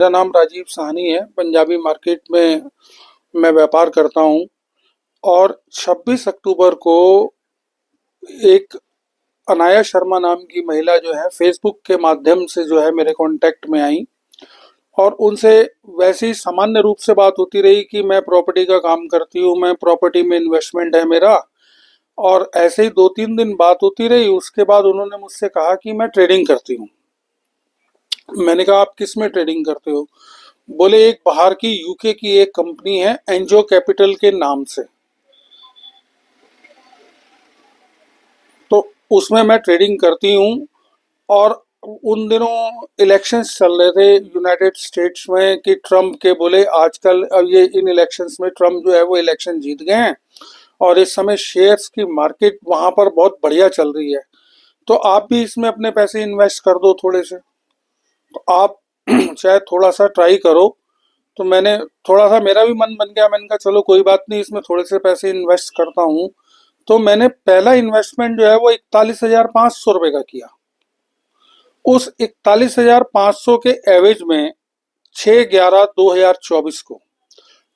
मेरा नाम राजीव साहनी है। पंजाबी मार्केट में मैं व्यापार करता हूँ और 26 अक्टूबर को एक अनाया शर्मा नाम की महिला जो है फेसबुक के माध्यम से जो है मेरे कांटेक्ट में आई और उनसे वैसे ही सामान्य रूप से बात होती रही कि मैं प्रॉपर्टी का काम करती हूँ, मैं प्रॉपर्टी में इन्वेस्टमेंट है मेरा। और ऐसे ही 2-3 दिन बात होती रही। उसके बाद उन्होंने मुझसे कहा कि मैं ट्रेडिंग करती हूँ। मैंने कहा आप किस में ट्रेडिंग करते हो? बोले एक बाहर की यूके की एक कंपनी है एंजो कैपिटल के नाम से, तो उसमें मैं ट्रेडिंग करती हूँ। और उन दिनों इलेक्शंस चल रहे थे यूनाइटेड स्टेट्स में कि ट्रम्प के बोले आजकल अब ये इन इलेक्शंस में ट्रम्प जो है वो इलेक्शन जीत गए हैं और इस समय शेयर्स की मार्केट वहां पर बहुत बढ़िया चल रही है, तो आप भी इसमें अपने पैसे इन्वेस्ट कर दो थोड़े से। तो आप शायद थोड़ा सा ट्राई करो। तो मैंने थोड़ा सा मेरा भी मन बन गया। मैंने कहा चलो कोई बात नहीं, इसमें थोड़े से पैसे इन्वेस्ट करता हूँ। तो मैंने पहला इन्वेस्टमेंट जो है वो 41,500 रुपये का किया। उस 41,500 के एवज में 6/11/2024 को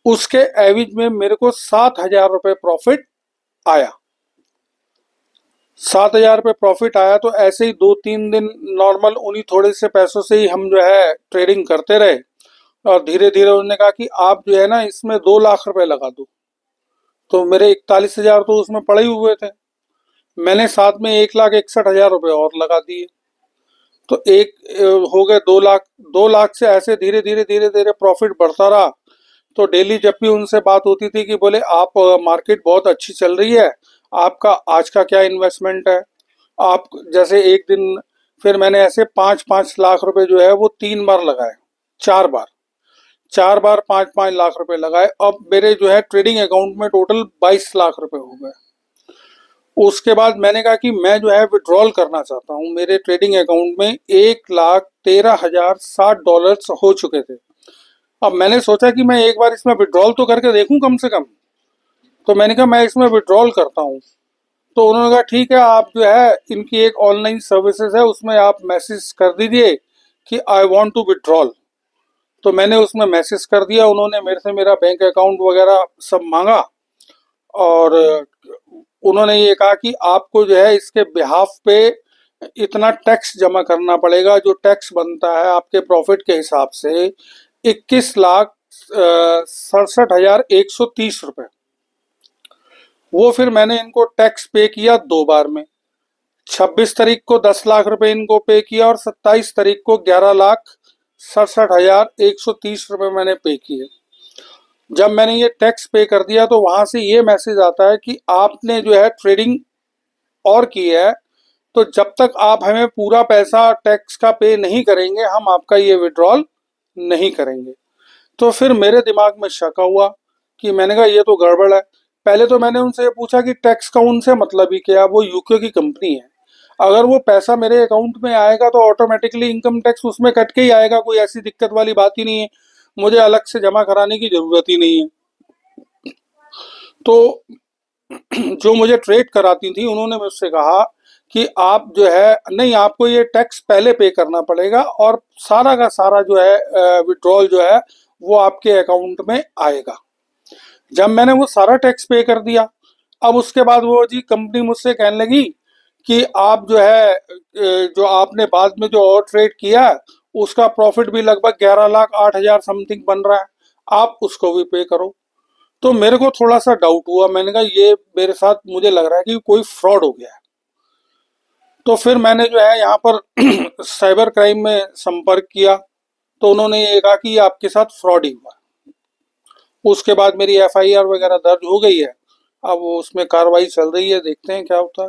उसके एवज में मेरे को 7,000 रुपये प्रॉफिट आया। 7,000 रुपये प्रॉफिट आया। तो ऐसे ही 2-3 दिन नॉर्मल उन्हीं थोड़े से पैसों से ही हम जो है ट्रेडिंग करते रहे। और धीरे धीरे उन्होंने कहा कि आप जो है ना इसमें 2 लाख रुपए लगा दो। तो मेरे 41,000 तो उसमें पड़े ही हुए थे। मैंने साथ में 1,61,000 रुपये और लगा दिए। तो एक हो गए 2 लाख। 2 लाख से ऐसे धीरे धीरे धीरे धीरे प्रॉफिट बढ़ता रहा। तो डेली जब भी उनसे बात होती थी कि बोले आप मार्केट बहुत अच्छी चल रही है, आपका आज का क्या इन्वेस्टमेंट है? आप जैसे एक दिन फिर मैंने ऐसे 5-5 लाख रुपए जो है वो 3 बार लगाए। 4 बार 4 बार 5-5 लाख रुपए लगाए। अब मेरे जो है ट्रेडिंग अकाउंट में टोटल 22 लाख रुपए हो गए। उसके बाद मैंने कहा कि मैं जो है विड्रॉल करना चाहता हूँ। मेरे ट्रेडिंग अकाउंट में $1,13,060 हो चुके थे। अब मैंने सोचा कि मैं एक बार इसमें विड्रॉल तो करके देखूं कम से कम। तो मैंने कहा मैं इसमें विड्रॉल करता हूँ। तो उन्होंने कहा ठीक है, आप जो है इनकी एक ऑनलाइन सर्विसेज है उसमें आप मैसेज कर दीजिए कि आई वांट टू विड्रॉल। तो मैंने उसमें मैसेज कर दिया। उन्होंने मेरे से मेरा बैंक अकाउंट वगैरह सब मांगा और उन्होंने ये कहा कि आपको जो है इसके बिहाफ पे इतना टैक्स जमा करना पड़ेगा। जो टैक्स बनता है आपके प्रॉफिट के हिसाब से 21,67,130 रुपये। वो फिर मैंने इनको टैक्स पे किया 2 बार में। 26 तारीख को 10 लाख रुपए इनको पे किया और 27 तारीख को 11,67,130 रुपये मैंने पे किए। जब मैंने ये टैक्स पे कर दिया तो वहां से ये मैसेज आता है कि आपने जो है ट्रेडिंग और की है, तो जब तक आप हमें पूरा पैसा टैक्स का पे नहीं करेंगे हम आपका ये विड्रॉल नहीं करेंगे। तो फिर मेरे दिमाग में शक हुआ कि मैंने कहा ये तो गड़बड़ है। पहले तो मैंने उनसे पूछा कि टैक्स का उनसे मतलब ही क्या, वो यूके की कंपनी है, अगर वो पैसा मेरे अकाउंट में आएगा तो ऑटोमेटिकली इनकम टैक्स उसमें कट के ही आएगा, कोई ऐसी दिक्कत वाली बात ही नहीं है, मुझे अलग से जमा कराने की जरूरत ही नहीं है। तो जो मुझे ट्रेड कराती थी उन्होंने मुझसे कहा कि आप जो है नहीं, आपको ये टैक्स पहले पे करना पड़ेगा और सारा का सारा जो है विड्रॉल जो है वो आपके अकाउंट में आएगा। जब मैंने वो सारा टैक्स पे कर दिया, अब उसके बाद वो जी कंपनी मुझसे कहने लगी कि आप जो है जो आपने बाद में जो और ट्रेड किया उसका प्रॉफिट भी लगभग 11,08,000 समथिंग बन रहा है, आप उसको भी पे करो। तो मेरे को थोड़ा सा डाउट हुआ। मैंने कहा ये मेरे साथ मुझे लग रहा है कि कोई फ्रॉड हो गया है। तो फिर मैंने जो है यहाँ पर साइबर क्राइम में संपर्क किया। तो उन्होंने ये कहा कि ये आपके साथ फ्रॉड ही हुआ। उसके बाद मेरी एफआईआर वगैरह दर्ज हो गई है। अब वो उसमें कार्रवाई चल रही है, देखते हैं क्या होता है।